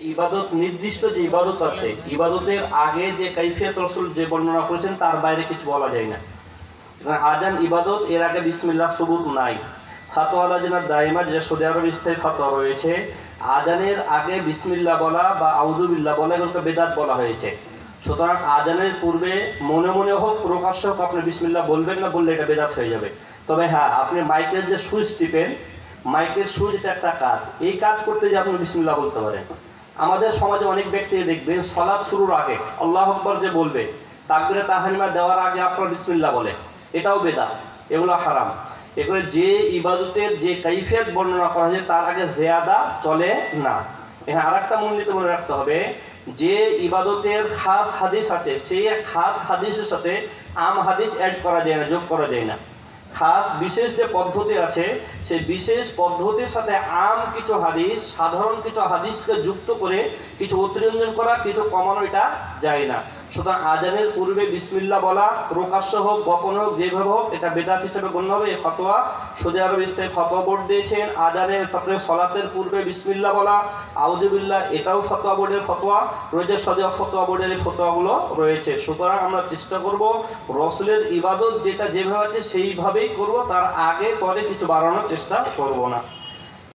ইবাদত নির্দিষ্ট যে ইবাদত আছে, ইবাদতের আগে যে কাইফিয়াত রাসূল যে বর্ণনা করেছেন তার বাইরে কিছু বলা যায় না। আজান ইবাদত, এর আগে বিসমিল্লাহ সুবুত নাই। ফাতোয়া লাজনা দাইমা, যেটা সৌদি আরব স্থায়ী ফাতোয়া রয়েছে, আজানের আগে বিসমিল্লাহ বলা বা আউযুবিল্লাহ বলা এগুলোকে বেদাত বলা হয়েছে। সুতরাং আজানের পূর্বে মনে মনে হোক প্রকাশ্য হোক আপনি বিসমিল্লাহ বলবেন না, বললে এটা বেদাত হয়ে যাবে। তবে হ্যাঁ, আপনি মাইকের যে সুইচ টিপেন, মাইকের সুইচ এটা একটা কাজ, এই কাজ করতে যে আপনি বিসমিল্লাহ বলতে পারেন। আমাদের সমাজে অনেক ব্যক্তি দেখবেন সালাত শুরুর আগে আল্লাহু আকবার যে বলবে, তাকবীরে তাহরিমা দেওয়ার আগে আপনার বিসমিল্লাহ বলে, এটাও বেদাত, এগুলো হারাম। এগুলো যে ইবাদতের যে কাইফিয়ত বর্ণনা করা হয়েছে তার আগে জিয়াদা চলে না। এখানে আরেকটা মূলনীত মনে রাখতে হবে, যে ইবাদতের খাস হাদিস আছে সেই খাস হাদিসের সাথে আম হাদিস অ্যাড করা যায় না, যোগ করা যায় না। খাস বিশেষ যে পদ্ধতি আছে সেই বিশেষ পদ্ধতির সাথে আম কিছু হাদিস, সাধারণ কিছু হাদিসকে যুক্ত করে কিছু অতিরঞ্জন করা, কিছু কমানো, এটা যায় না। সুতরাং আজানের পূর্বে বিসমিল্লাহ বলা, প্রকাশ্য হোক গোপন হোক যেভাবে হোক, এটা বেদাত হিসেবে গণ্য হবে। এই ফতোয়া সৌদি আরব স্থায়ী ফতোয়া বোর্ড দিয়েছেন। আজানের তারপরে সলাতের পূর্বে বিসমিল্লাহ বলা, আউযুবিল্লাহ, এটাও ফতোয়া বোর্ডের ফতোয়া রয়েছে। সৌদি ফতোয়া বোর্ডের এই ফতোয়াগুলো রয়েছে। সুতরাং আমরা চেষ্টা করব রাসূলের ইবাদত যেটা যেভাবে আছে সেইভাবেই করব, তার আগে পরে কিছু বাড়ানোর চেষ্টা করব না।